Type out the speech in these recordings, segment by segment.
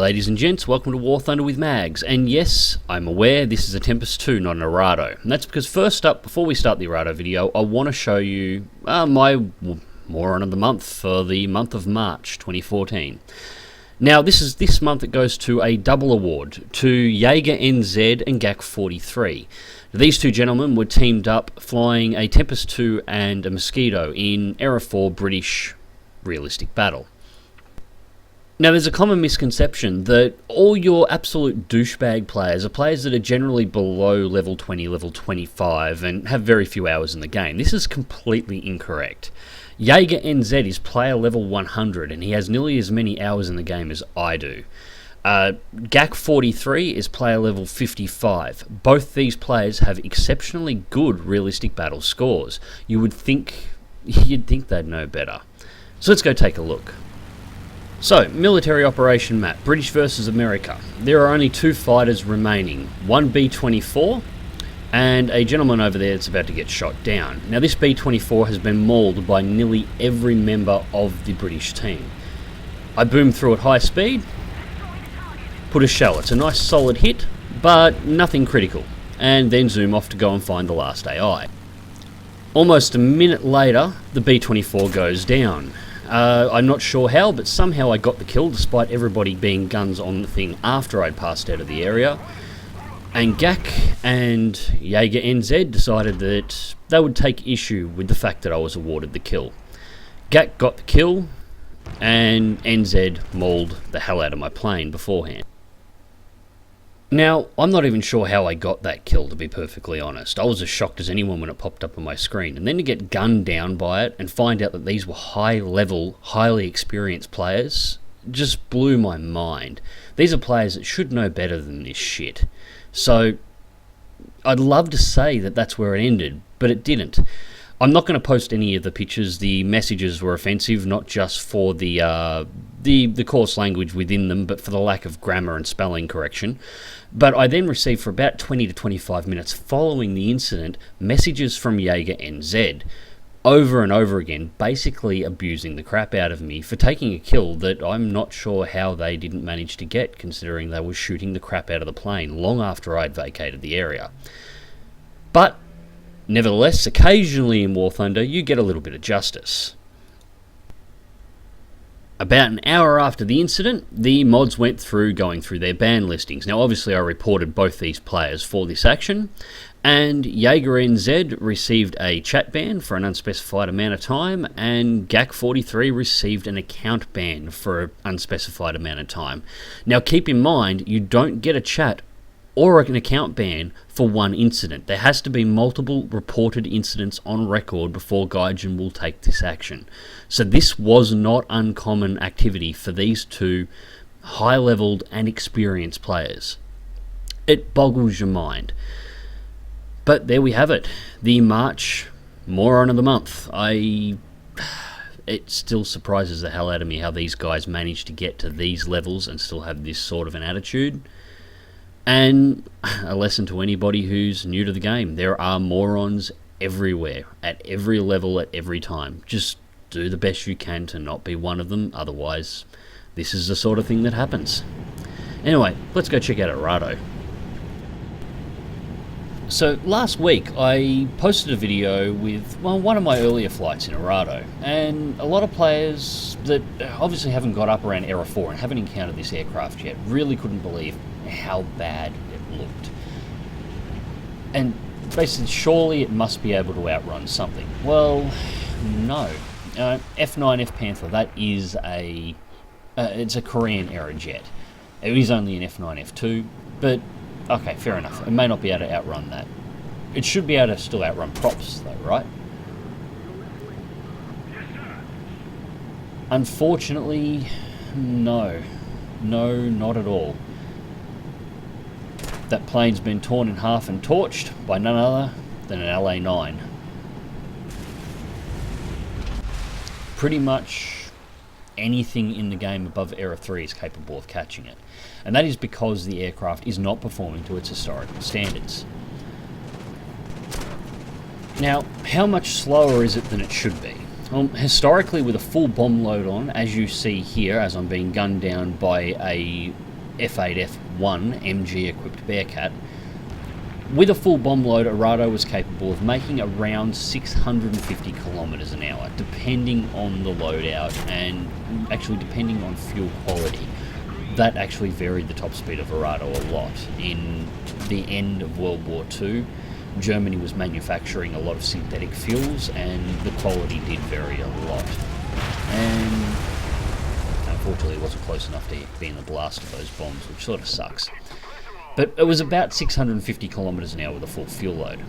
ladies and gents, welcome to War Thunder with Mags, and yes, I'm aware this is a Tempest 2, not an Arado, and that's because first up, before we start the Arado video, I want to show you my Moron of the month for the month of March 2014. Now this month it goes to a double award to Jaeger NZ and GAC 43. These two gentlemen were teamed up flying a Tempest 2 and a Mosquito in Era 4 British realistic battle. Now, there's a common misconception that all your absolute douchebag players are players that are generally below level 20, level 25, and have very few hours in the game. This is completely incorrect. Jaeger NZ is player level 100, and he has nearly as many hours in the game as I do. GAC 43 is player level 55. Both these players have exceptionally good realistic battle scores. You'd think they'd know better. So let's go take a look. So, military operation map, British versus America. There are only two fighters remaining, one B-24 and a gentleman over there that's about to get shot down. Now this B-24 has been mauled by nearly every member of the British team. I boom through at high speed, put a shell. It's a nice solid hit, but nothing critical, and then zoom off to go and find the last AI. Almost a minute later, the B-24 goes down. I'm not sure how, but somehow I got the kill despite everybody being guns on the thing after I'd passed out of the area. And GAC and Jaeger NZ decided that they would take issue with the fact that I was awarded the kill. GAC got the kill, and NZ mauled the hell out of my plane beforehand. Now, I'm not even sure how I got that kill, to be perfectly honest. I was as shocked as anyone when it popped up on my screen. And then to get gunned down by it and find out that these were high-level, highly experienced players just blew my mind. These are players that should know better than this shit. So, I'd love to say that that's where it ended, but it didn't. I'm not going to post any of the pictures. The messages were offensive, not just for the coarse language within them, but for the lack of grammar and spelling correction. But I then received, for about 20 to 25 minutes following the incident, messages from Jaeger NZ over and over again, basically abusing the crap out of me for taking a kill that I'm not sure how they didn't manage to get, considering they were shooting the crap out of the plane long after I'd vacated the area. But nevertheless, occasionally in War Thunder, you get a little bit of justice. About an hour after the incident, the mods went through going through their ban listings. Now obviously I reported both these players for this action, and Jaeger NZ received a chat ban for an unspecified amount of time, and GAC 43 received an account ban for an unspecified amount of time. Now keep in mind, you don't get a chat or an account ban for one incident. There has to be multiple reported incidents on record before Gaijin will take this action. So this was not uncommon activity for these two high-leveled and experienced players. It boggles your mind. But there we have it. The March Moron of the month. It still surprises the hell out of me how these guys managed to get to these levels and still have this sort of an attitude. And a lesson to anybody who's new to the game. There are morons everywhere, at every level, at every time. Just do the best you can to not be one of them, otherwise this is the sort of thing that happens. Anyway, let's go check out Arado. So last week I posted a video with one of my earlier flights in Arado, and a lot of players that obviously haven't got up around Era 4 and haven't encountered this aircraft yet really couldn't believe how bad it looked. And basically, surely it must be able to outrun something. Well, no. F9F Panther, that is it's a Korean era jet. It is only an F9F2, but okay, fair enough. It may not be able to outrun that. It should be able to still outrun props though, right? Unfortunately, no. No, not at all. That plane's been torn in half and torched by none other than an LA-9. Pretty much anything in the game above Era 3 is capable of catching it. And that is because the aircraft is not performing to its historical standards. Now, how much slower is it than it should be? Historically, with a full bomb load on, as you see here, as I'm being gunned down by a F8F1 MG equipped Bearcat. With a full bomb load, Arado was capable of making around 650 kilometers an hour, depending on the loadout and actually depending on fuel quality. That actually varied the top speed of Arado a lot. In the end of World War II, Germany was manufacturing a lot of synthetic fuels and the quality did vary a lot. And unfortunately it wasn't close enough to be in the blast of those bombs, which sort of sucks. But it was about 650 kilometers an hour with a full fuel load.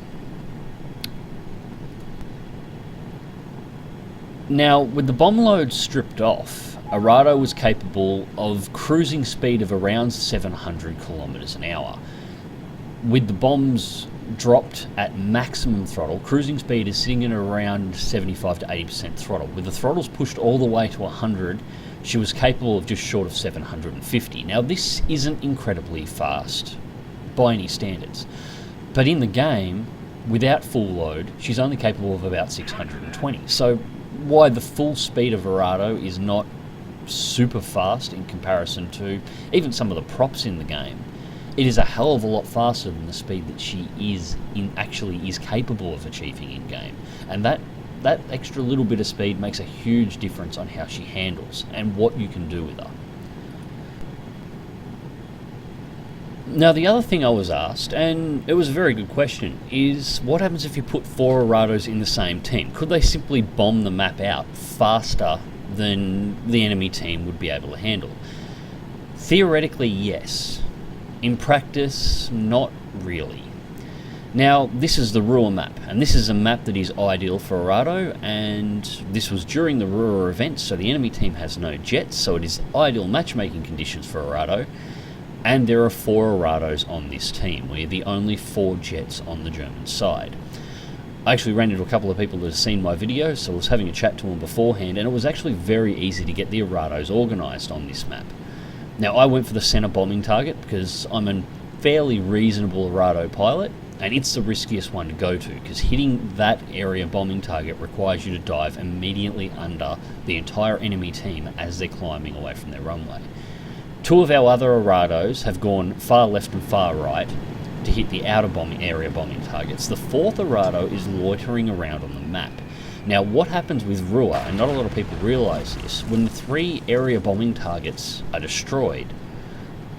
Now, with the bomb load stripped off, Arado was capable of cruising speed of around 700 kilometers an hour. With the bombs dropped at maximum throttle, cruising speed is sitting at around 75 to 80% throttle. With the throttles pushed all the way to 100, she was capable of just short of 750. Now, this isn't incredibly fast by any standards, but in the game, without full load, she's only capable of about 620. So why the full speed of Arado is not super fast in comparison to even some of the props in the game, it is a hell of a lot faster than the speed that she actually is capable of achieving in game. And that extra little bit of speed makes a huge difference on how she handles and what you can do with her. Now, the other thing I was asked, and it was a very good question, is what happens if you put 4 Arados in the same team? Could they simply bomb the map out faster than the enemy team would be able to handle? Theoretically, yes. In practice, not really. Now, this is the Ruhr map, and this is a map that is ideal for Arado, and this was during the Ruhr event, so the enemy team has no jets, so it is ideal matchmaking conditions for Arado, and there are 4 Arados on this team. We're the only 4 jets on the German side. I actually ran into a couple of people that have seen my video, so I was having a chat to them beforehand, and it was actually very easy to get the Arados organised on this map. Now, I went for the centre bombing target because I'm a fairly reasonable Arado pilot, and it's the riskiest one to go to because hitting that area bombing target requires you to dive immediately under the entire enemy team as they're climbing away from their runway. 2 of our other Arados have gone far left and far right to hit the outer area bombing targets. The 4th Arado is loitering around on the map. Now, what happens with Ruhr, and not a lot of people realise this, when the 3 area bombing targets are destroyed,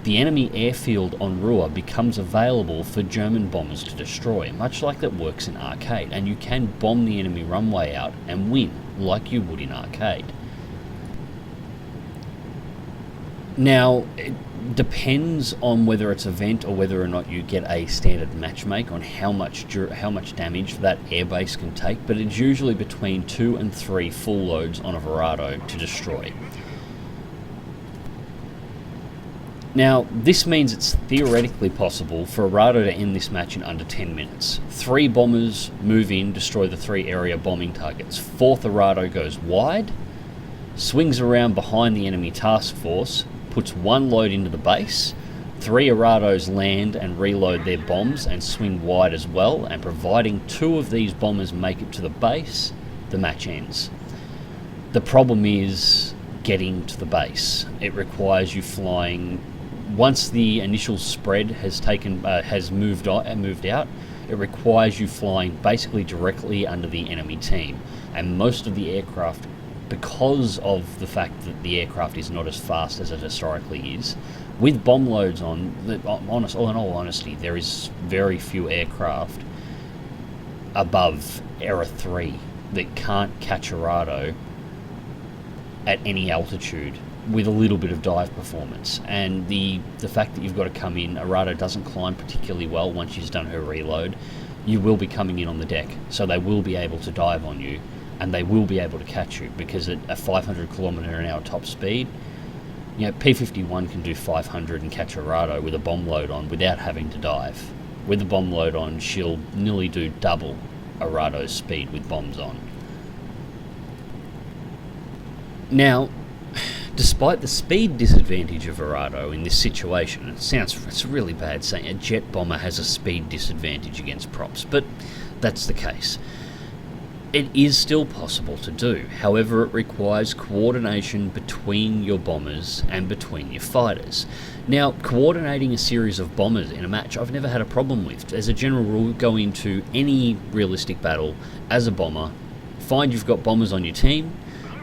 the enemy airfield on Ruhr becomes available for German bombers to destroy, much like that works in Arcade, and you can bomb the enemy runway out and win, like you would in Arcade. Now, it depends on whether it's event or whether or not you get a standard matchmake on how much damage that airbase can take, but it's usually between 2 and 3 full loads on a Arado to destroy. Now, this means it's theoretically possible for Arado to end this match in under 10 minutes. 3 bombers move in, destroy the 3 area bombing targets. 4th Arado goes wide, swings around behind the enemy task force, puts 1 load into the base, 3 Arados land and reload their bombs and swing wide as well, and providing 2 of these bombers make it to the base, the match ends. The problem is getting to the base. It requires you flying. Once the initial spread has moved out, it requires you flying basically directly under the enemy team. And most of the aircraft, because of the fact that the aircraft is not as fast as it historically is, with bomb loads on, in all honesty, there is very few aircraft above Era 3 that can't catch Arado at any altitude with a little bit of dive performance. And the fact that you've got to come in, Arado doesn't climb particularly well once she's done her reload. You will be coming in on the deck, so they will be able to dive on you, and they will be able to catch you, because at a 500 kilometer an hour top speed, P-51 can do 500 and catch Arado with a bomb load on without having to dive. With the bomb load on, she'll nearly do double Arado's speed with bombs on. Now, despite the speed disadvantage of Arado in this situation, it's really bad saying a jet bomber has a speed disadvantage against props, but that's the case. It is still possible to do, however it requires coordination between your bombers and between your fighters. Now, coordinating a series of bombers in a match I've never had a problem with. As a general rule, go into any realistic battle as a bomber, find you've got bombers on your team,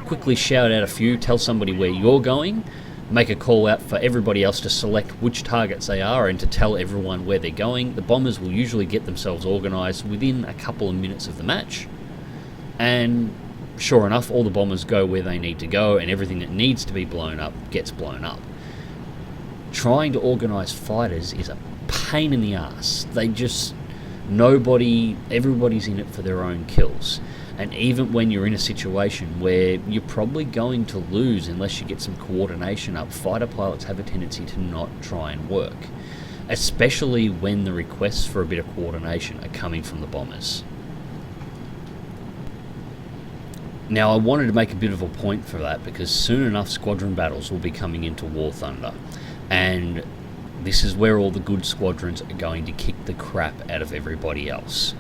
quickly shout out a few, tell somebody where you're going, make a call out for everybody else to select which targets they are and to tell everyone where they're going. The bombers will usually get themselves organised within a couple of minutes of the match. And sure enough, all the bombers go where they need to go, and everything that needs to be blown up gets blown up. Trying to organise fighters is a pain in the ass. Everybody's in it for their own kills. And even when you're in a situation where you're probably going to lose unless you get some coordination up, fighter pilots have a tendency to not try and work. Especially when the requests for a bit of coordination are coming from the bombers. Now, I wanted to make a bit of a point for that because soon enough squadron battles will be coming into War Thunder, and this is where all the good squadrons are going to kick the crap out of everybody else.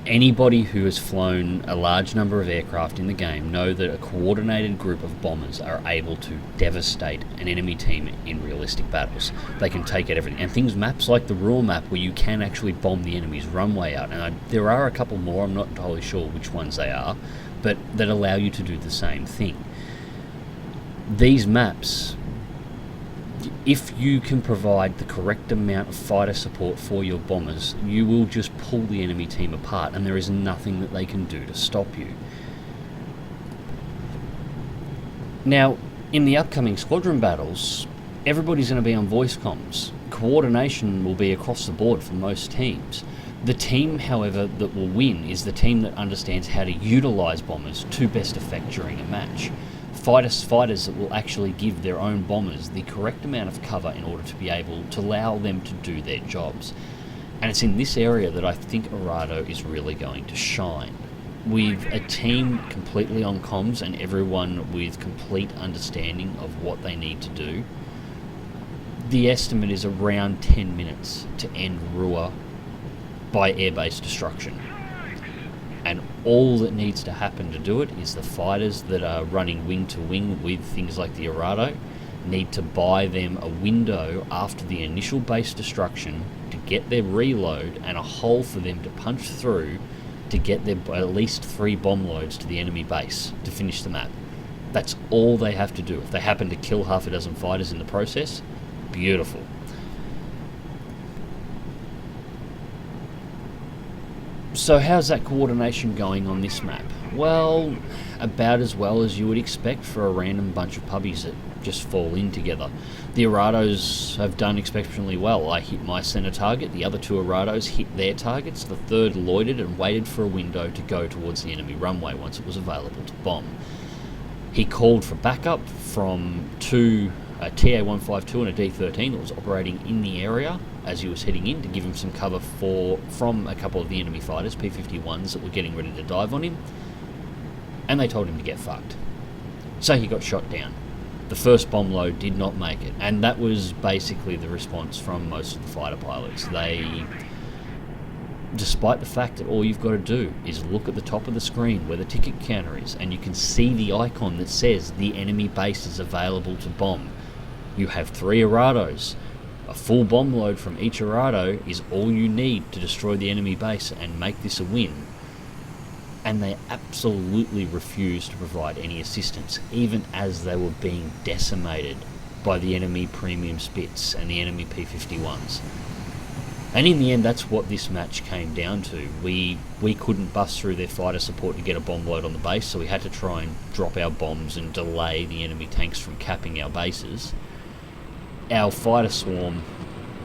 Anybody who has flown a large number of aircraft in the game know that a coordinated group of bombers are able to devastate an enemy team in realistic battles. They can take out everything, and maps like the Ruhr map where you can actually bomb the enemy's runway out, and there are a couple more, I'm not entirely sure which ones they are, but that allow you to do the same thing. These maps, if you can provide the correct amount of fighter support for your bombers, you will just pull the enemy team apart, and there is nothing that they can do to stop you. Now, in the upcoming squadron battles, everybody's going to be on voice comms. Coordination will be across the board for most teams. The team, however, that will win is the team that understands how to utilise bombers to best effect during a match. Fighters that will actually give their own bombers the correct amount of cover in order to be able to allow them to do their jobs. And it's in this area that I think Arado is really going to shine. With a team completely on comms and everyone with complete understanding of what they need to do, the estimate is around 10 minutes to end Ruhr by air-based destruction. And all that needs to happen to do it is the fighters that are running wing to wing with things like the Arado need to buy them a window after the initial base destruction to get their reload and a hole for them to punch through to get their at least 3 bomb loads to the enemy base to finish the map. That's all they have to do. If they happen to kill half a dozen fighters in the process, beautiful. So how's that coordination going on this map? Well, about as well as you would expect for a random bunch of puppies that just fall in together. The Arados have done exceptionally well. I hit my center target, the other 2 Arados hit their targets, the third loitered and waited for a window to go towards the enemy runway once it was available to bomb. He called for backup from 2 a TA-152 and a D-13 that was operating in the area as he was heading in to give him some cover from a couple of the enemy fighters, P-51s, that were getting ready to dive on him, and they told him to get fucked. So he got shot down. The first bomb load did not make it, and that was basically the response from most of the fighter pilots. Despite the fact that all you've got to do is look at the top of the screen where the ticket counter is, and you can see the icon that says the enemy base is available to bomb. You have 3 Arados. A full bomb load from each Arado is all you need to destroy the enemy base and make this a win. And they absolutely refused to provide any assistance, even as they were being decimated by the enemy premium Spits and the enemy P-51s. And in the end, that's what this match came down to. We couldn't bust through their fighter support to get a bomb load on the base, so we had to try and drop our bombs and delay the enemy tanks from capping our bases. Our fighter swarm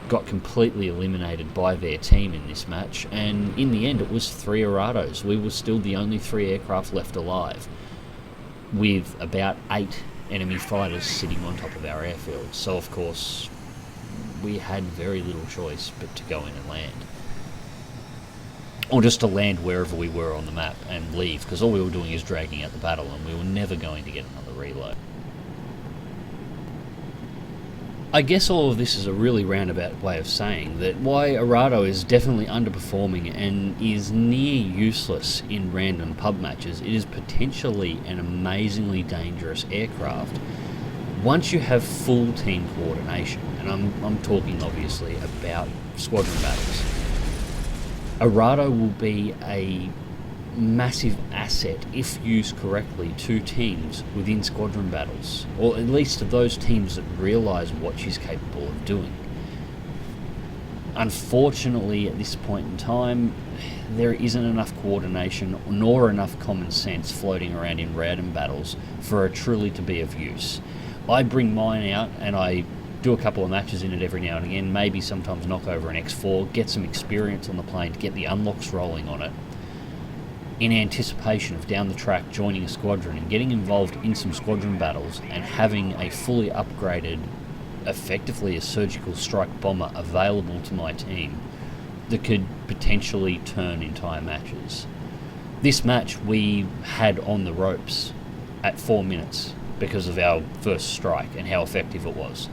got completely eliminated by their team in this match, and in the end it was 3 Arados. We were still the only 3 aircraft left alive, with about 8 enemy fighters sitting on top of our airfield. So of course, we had very little choice but to go in and land. Or just to land wherever we were on the map and leave, because all we were doing is dragging out the battle and we were never going to get another reload. I guess all of this is a really roundabout way of saying that why Arado is definitely underperforming and is near useless in random pub matches. It is potentially an amazingly dangerous aircraft once you have full team coordination, and I'm talking obviously about squadron battles. Arado will be a massive asset, if used correctly, to teams within squadron battles, or at least to those teams that realise what she's capable of doing. Unfortunately, at this point in time, there isn't enough coordination nor enough common sense floating around in random battles for her truly to be of use. I bring mine out and I do a couple of matches in it every now and again, maybe sometimes knock over an X4, get some experience on the plane to get the unlocks rolling on it, in anticipation of down the track joining a squadron and getting involved in some squadron battles and having a fully upgraded, effectively a surgical strike bomber available to my team that could potentially turn entire matches. This match we had on the ropes at 4 minutes because of our first strike and how effective it was,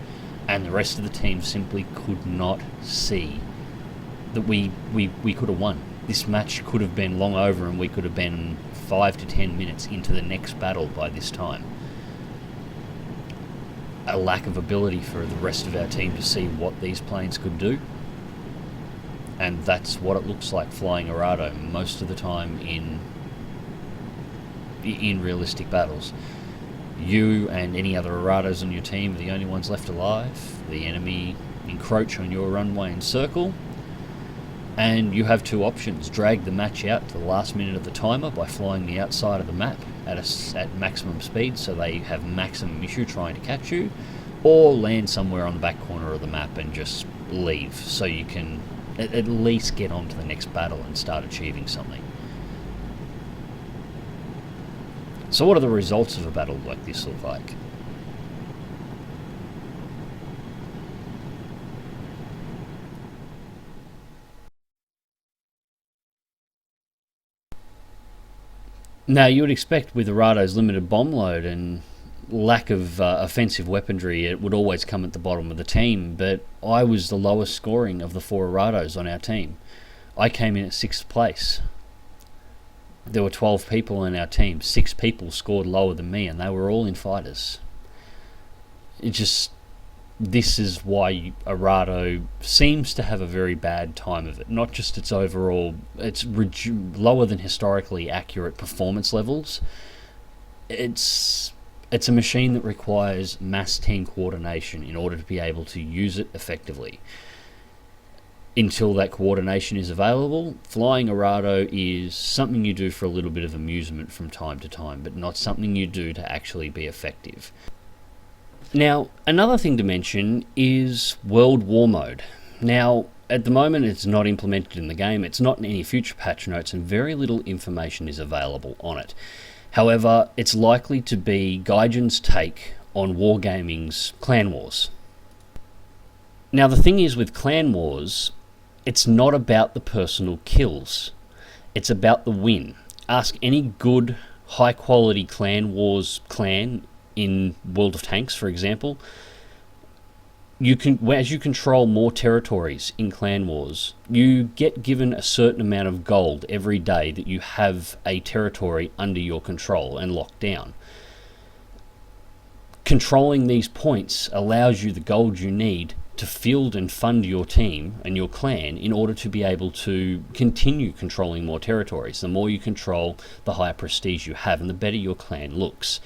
and the rest of the team simply could not see that we could have won. This match could have been long over and we could have been 5 to 10 minutes into the next battle by this time. A lack of ability for the rest of our team to see what these planes could do, and that's what it looks like flying Arado most of the time in realistic battles. You and any other Arados on your team are the only ones left alive. The enemy encroach on your runway and circle, and you have two options: drag the match out to the last minute of the timer by flying the outside of the map at maximum speed so they have maximum issue trying to catch you, or land somewhere on the back corner of the map and just leave so you can at least get on to the next battle and start achieving something. So what do the results of a battle like this look like? Now, you would expect with Arado's limited bomb load and lack of offensive weaponry, it would always come at the bottom of the team, but I was the lowest scoring of the 4 Arados on our team. I came in at 6th place. There were 12 people in our team. 6 people scored lower than me, and they were all in fighters. This is why Arado seems to have a very bad time of it. Not just its overall, it's lower than historically accurate performance levels. It's a machine that requires mass team coordination in order to be able to use it effectively. Until that coordination is available, flying Arado is something you do for a little bit of amusement from time to time, but not something you do to actually be effective. Now, another thing to mention is World War Mode. Now, at the moment it's not implemented in the game, it's not in any future patch notes, and very little information is available on it. However, it's likely to be Gaijin's take on Wargaming's Clan Wars. Now, the thing is with Clan Wars, it's not about the personal kills, it's about the win. Ask any good, high-quality Clan Wars clan in World of Tanks, for example. As you control more territories in Clan Wars, you get given a certain amount of gold every day that you have a territory under your control and locked down. Controlling these points allows you the gold you need to field and fund your team and your clan in order to be able to continue controlling more territories. The more you control, the higher prestige you have and the better your clan looks.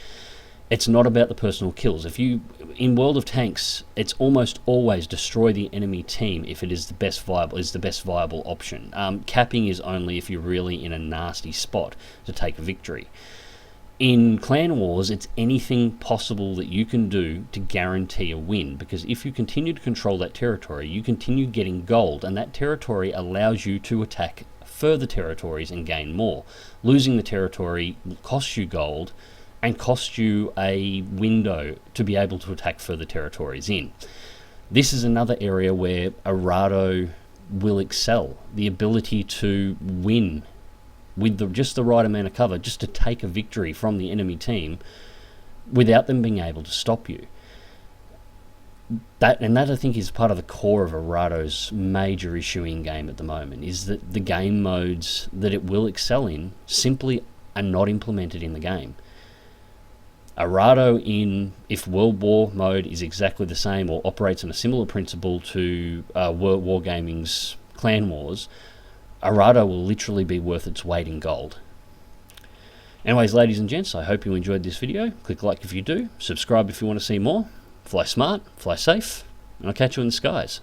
It's not about the personal kills. In World of Tanks, it's almost always destroy the enemy team if it is the best viable option. Capping is only if you're really in a nasty spot to take a victory. In Clan Wars, it's anything possible that you can do to guarantee a win, because if you continue to control that territory, you continue getting gold, and that territory allows you to attack further territories and gain more. Losing the territory costs you gold and costs you a window to be able to attack further territories in. This is another area where Arado will excel, the ability to win with just the right amount of cover, just to take a victory from the enemy team without them being able to stop you. that I think is part of the core of Arado's major issue in game at the moment, is that the game modes that it will excel in simply are not implemented in the game. Arado, if World War mode is exactly the same or operates on a similar principle to Wargaming's Clan Wars, Arado will literally be worth its weight in gold. Anyways, ladies and gents, I hope you enjoyed this video. Click like if you do, subscribe if you want to see more. Fly smart, fly safe, and I'll catch you in the skies.